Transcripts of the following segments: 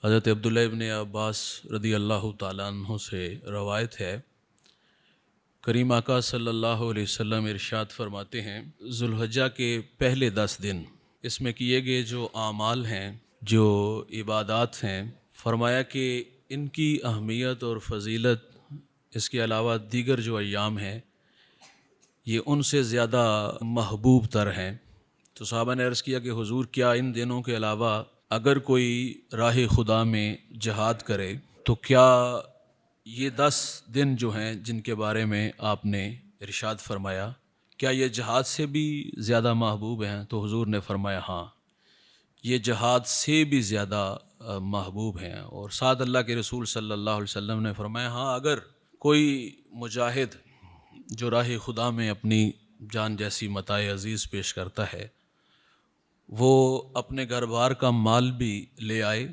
حضرت عبداللہ ابن عباس رضی اللہ تعالیٰ عنہ سے روایت ہے، کریم آقا صلی اللہ علیہ وسلم ارشاد فرماتے ہیں، ذوالحجہ کے پہلے 10 دن اس میں کیے گئے جو اعمال ہیں، جو عبادات ہیں، فرمایا کہ ان کی اہمیت اور فضیلت اس کے علاوہ دیگر جو ایام ہیں یہ ان سے زیادہ محبوب تر ہیں۔ تو صحابہ نے عرض کیا کہ حضور کیا ان دنوں کے علاوہ اگر کوئی راہ خدا میں جہاد کرے تو کیا یہ 10 دن جو ہیں جن کے بارے میں آپ نے ارشاد فرمایا کیا یہ جہاد سے بھی زیادہ محبوب ہیں؟ تو حضور نے فرمایا ہاں، یہ جہاد سے بھی زیادہ محبوب ہیں۔ اور ساتھ اللہ کے رسول صلی اللہ علیہ وسلم نے فرمایا ہاں، اگر کوئی مجاہد جو راہ خدا میں اپنی جان جیسی متاع عزیز پیش کرتا ہے وہ اپنے گھر بار کا مال بھی لے آئے،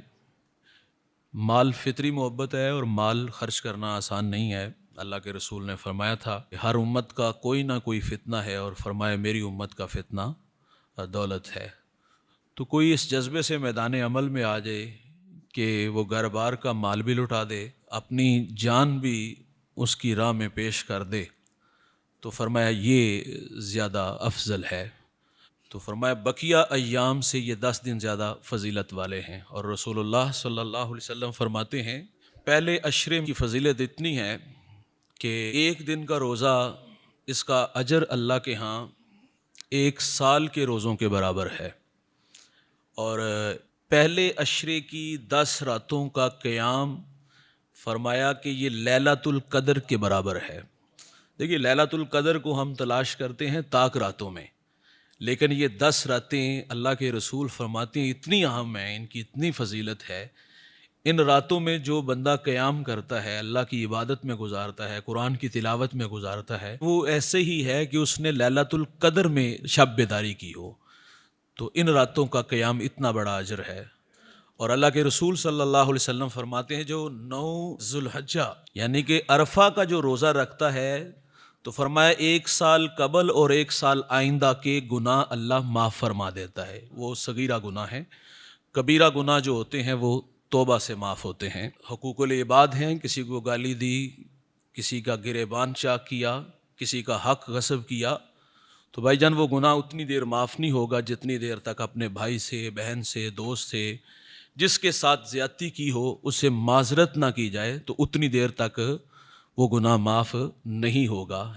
مال فطری محبت ہے اور مال خرچ کرنا آسان نہیں ہے۔ اللہ کے رسول نے فرمایا تھا کہ ہر امت کا کوئی نہ کوئی فتنہ ہے، اور فرمایا میری امت کا فتنہ دولت ہے۔ تو کوئی اس جذبے سے میدان عمل میں آ جائے کہ وہ گھر بار کا مال بھی لٹا دے، اپنی جان بھی اس کی راہ میں پیش کر دے، تو فرمایا یہ زیادہ افضل ہے۔ تو فرمایا بقیہ ایام سے یہ 10 دن زیادہ فضیلت والے ہیں۔ اور رسول اللہ صلی اللہ علیہ وسلم فرماتے ہیں پہلے عشرے کی فضیلت اتنی ہے کہ ایک دن کا روزہ اس کا اجر اللہ کے ہاں 1 سال کے روزوں کے برابر ہے، اور پہلے عشرے کی 10 راتوں کا قیام فرمایا کہ یہ لیلۃ القدر کے برابر ہے۔ دیکھیے لیلۃ القدر کو ہم تلاش کرتے ہیں طاق راتوں میں، لیکن یہ 10 راتیں اللہ کے رسول فرماتے ہیں اتنی اہم ہیں، ان کی اتنی فضیلت ہے، ان راتوں میں جو بندہ قیام کرتا ہے، اللہ کی عبادت میں گزارتا ہے، قرآن کی تلاوت میں گزارتا ہے، وہ ایسے ہی ہے کہ اس نے لیلۃ القدر میں شب بیداری کی ہو۔ تو ان راتوں کا قیام اتنا بڑا اجر ہے۔ اور اللہ کے رسول صلی اللہ علیہ وسلم فرماتے ہیں جو 9 ذوالحجہ یعنی کہ عرفہ کا جو روزہ رکھتا ہے تو فرمایا 1 سال قبل اور 1 سال آئندہ کے گناہ اللہ معاف فرما دیتا ہے۔ وہ صغیرہ گناہ ہیں، کبیرہ گناہ جو ہوتے ہیں وہ توبہ سے معاف ہوتے ہیں۔ حقوق العباد ہیں، کسی کو گالی دی، کسی کا گریبان چاک کیا، کسی کا حق غصب کیا، تو بھائی جان وہ گناہ اتنی دیر معاف نہیں ہوگا جتنی دیر تک اپنے بھائی سے، بہن سے، دوست سے، جس کے ساتھ زیادتی کی ہو اس سے معذرت نہ کی جائے، تو اتنی دیر تک وہ گناہ معاف نہیں ہوگا۔